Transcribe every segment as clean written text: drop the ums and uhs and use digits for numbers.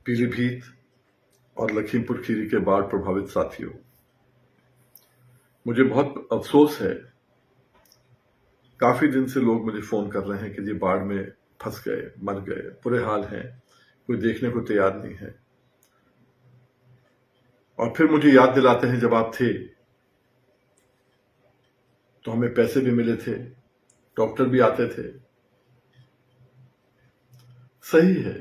पीलीभीत और लखीमपुर खीरी के बाढ़ प्रभावित साथियों, मुझे बहुत अफसोस है। काफी दिन से लोग मुझे फोन कर रहे हैं कि जी बाढ़ में फंस गए, मर गए, बुरे हाल हैं, कोई देखने को तैयार नहीं है। और फिर मुझे याद दिलाते हैं जब आप थे तो हमें पैसे भी मिले थे, डॉक्टर भी आते थे। सही है,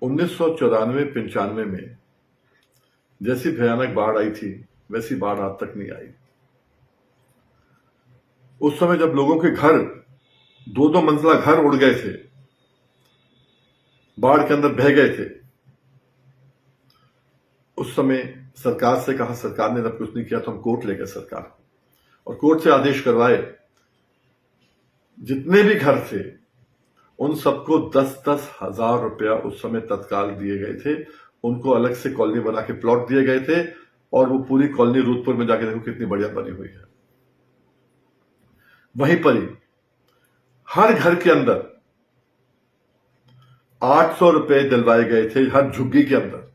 1994-95 में जैसी भयानक बाढ़ आई थी वैसी बाढ़ आज तक नहीं आई। उस समय जब लोगों के घर, दो मंजिला घर उड़ गए थे, बाढ़ के अंदर बह गए थे, उस समय सरकार से कहा, सरकार ने जब कुछ नहीं किया तो हम कोर्ट ले गए सरकार, और कोर्ट से आदेश करवाए। जितने भी घर थे उन सबको 10-10 हजार रुपया उस समय तत्काल दिए गए थे। उनको अलग से कॉलोनी बना के प्लॉट दिए गए थे, और वो पूरी कॉलोनी रूदपुर में जाके देखो कितनी बढ़िया बनी हुई है। वहीं पर ही हर घर के अंदर 800 रुपए दिलवाए गए थे, हर झुग्गी के अंदर।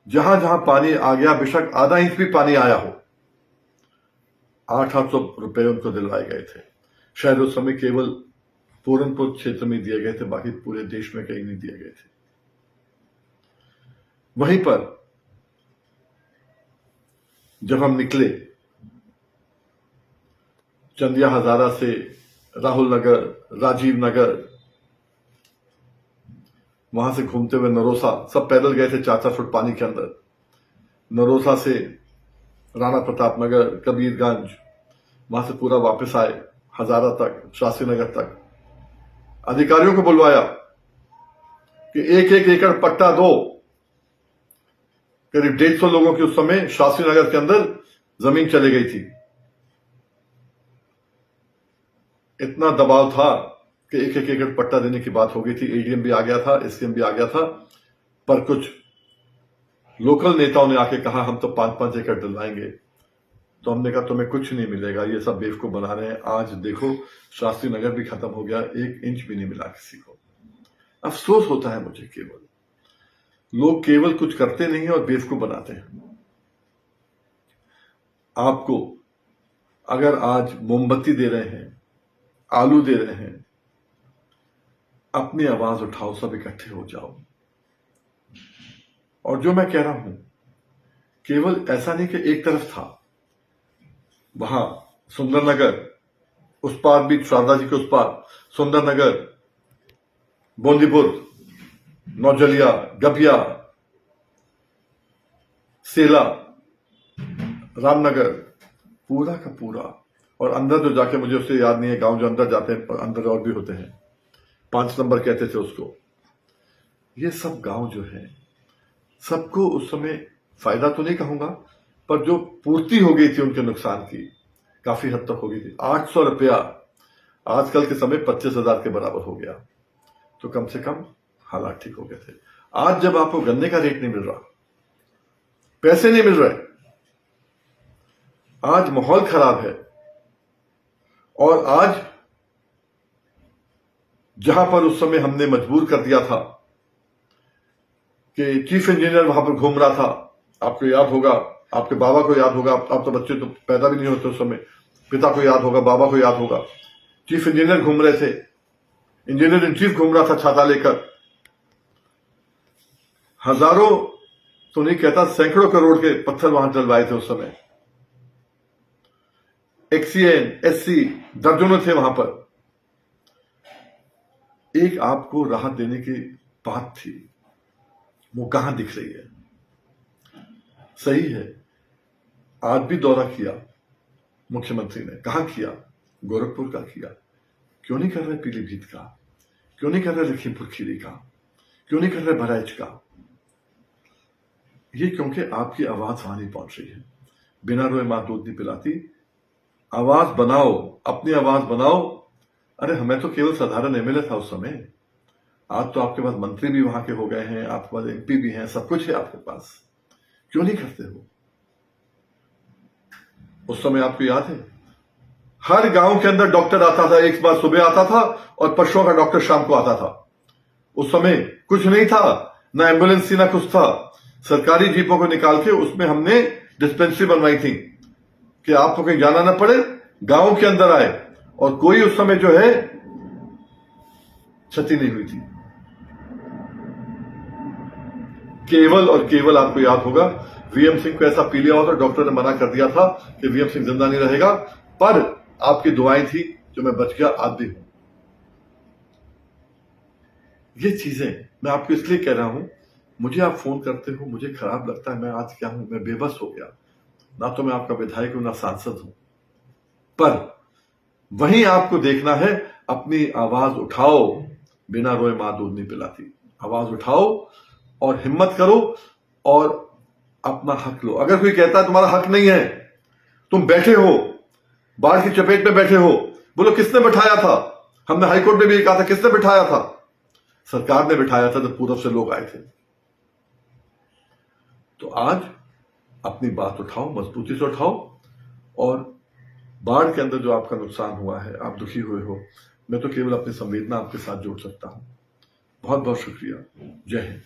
जहां जहां पानी आ गया, बेशक आधा इंच भी पानी आया हो, 800 रुपए उनको दिलवाए गए थे। शायद उस समय केवल पूरनपुर क्षेत्र में दिए गए थे, बाकी पूरे देश में कहीं नहीं दिए गए थे। वहीं पर जब हम निकले चंदिया हजारा से, राहुल नगर, राजीव नगर, वहां से घूमते हुए नरोसा, सब पैदल गए थे 4-4 फुट पानी के अंदर। नरोसा से राणा प्रताप नगर, कबीरगंज, वहां से पूरा वापस आए हजारा तक, शास्त्री नगर तक। अधिकारियों को बुलवाया कि 1-1 एकड़ पट्टा दो। करीब 150 लोगों की उस समय शास्त्री नगर के अंदर जमीन चली गई थी। इतना दबाव था कि 1-1 एकड़ पट्टा देने की बात हो गई थी। एडीएम भी आ गया था, एसडीएम भी आ गया था, पर कुछ लोकल नेताओं ने आके कहा हम तो 5-5 एकड़ दिलवाएंगे। तो हमने कहा तुम्हें कुछ नहीं मिलेगा, ये सब बेवकूफ बना रहे हैं। आज देखो शास्त्री नगर भी खत्म हो गया, 1 इंच भी नहीं मिला किसी को। अफसोस होता है मुझे, लोग केवल कुछ करते नहीं है और बेवकूफ बनाते हैं। आपको अगर आज मोमबत्ती दे रहे हैं, आलू दे रहे हैं, अपनी आवाज उठाओ, सब इकट्ठे हो जाओ। और जो मैं कह रहा हूं, केवल ऐसा नहीं कि एक तरफ था, वहां सुंदरनगर, उस पार भी शारदा जी के उस पार सुंदरनगर, बोंदीपुर, नौजलिया, गभिया, सेला, रामनगर, पूरा का पूरा। और अंदर जो जाके, मुझे उससे याद नहीं है गांव जो अंदर जाते हैं, अंदर और भी होते हैं, 5 नंबर कहते थे उसको। ये सब गांव जो है, सबको उस समय फायदा तो नहीं कहूंगा, पर जो पूर्ति हो गई थी उनके नुकसान की, काफी हद तक हो गई थी। 800 रुपया आजकल के समय 25,000 के बराबर हो गया, तो कम से कम हालात ठीक हो गए थे। आज जब आपको गन्ने का रेट नहीं मिल रहा, पैसे नहीं मिल रहे, आज माहौल खराब है। और आज जहां पर उस समय हमने मजबूर कर दिया था कि चीफ इंजीनियर वहां पर घूम रहा था, आपको याद होगा, आपके बाबा को याद होगा, आप तो बच्चे तो पैदा भी नहीं होते उस समय, पिता को याद होगा, बाबा को याद होगा, चीफ इंजीनियर घूम रहे थे, इंजीनियर इन चीफ घूम रहा था छाता लेकर। हजारों तो नहीं कहता, सैकड़ों करोड़ के पत्थर वहां डलवाए थे उस समय। एक्सीएन, एससी दर्जनों थे वहां पर। एक आपको राहत देने की बात थी, वो कहां दिख रही है? सही है, आज भी दौरा किया मुख्यमंत्री ने, कहां किया? गोरखपुर का किया। क्यों नहीं कर रहे पीलीभीत का? क्यों नहीं कर रहे लखीमपुर खीरी का? क्यों नहीं कर रहे बहराइच का? ये क्योंकि आपकी आवाज वहां नहीं पहुंच रही है। बिना रोए मां दूध नहीं पिलाती। आवाज बनाओ, अपनी आवाज बनाओ। अरे हमें तो केवल साधारण एमएलए था उस समय, आज तो आपके पास मंत्री भी वहां के हो गए हैं, आपके पास एमपी भी हैं, सब कुछ है आपके पास। क्यों नहीं करते हो? उस समय आपको याद है, हर गांव के अंदर डॉक्टर आता था, एक बार सुबह आता था और पशुओं का डॉक्टर शाम को आता था। उस समय कुछ नहीं था, ना एम्बुलेंस थी ना कुछ था। सरकारी जीपों को निकाल के उसमें हमने डिस्पेंसरी बनवाई थी कि आपको कहीं जाना ना पड़े, गांव के अंदर आए, और कोई उस समय जो है क्षति नहीं हुई थी। केवल और केवल आपको याद होगा वीएम सिंह को ऐसा पी लिया हुआ था, डॉक्टर ने मना कर दिया था कि वीएम सिंह जिंदा नहीं रहेगा, पर आपकी दुआएं थी जो मैं बच गया, आज भी हूं। ये चीजें मैं आपको इसलिए कह रहा हूं, मुझे आप फोन करते हो, मुझे खराब लगता है, मैं आज क्या हूं, मैं बेबस हो गया, ना तो मैं आपका विधायक हूं ना सांसद हूं, पर वहीं आपको देखना है, अपनी आवाज उठाओ, बिना रोए मां दूध नहीं पिलाती। आवाज उठाओ और हिम्मत करो और अपना हक लो। अगर कोई कहता है तुम्हारा हक नहीं है, तुम बैठे हो, बाढ़ की चपेट में बैठे हो, बोलो किसने बिठाया था? हमने हाईकोर्ट में भी कहा था, किसने बिठाया था? सरकार ने बिठाया था जब पूरब से लोग आए थे। तो आज अपनी बात उठाओ, मजबूती से उठाओ, और बाढ़ के अंदर जो आपका नुकसान हुआ है, आप दुखी हुए हो, मैं तो केवल अपनी संवेदना आपके साथ जोड़ सकता हूं। बहुत बहुत शुक्रिया। जय हिंद।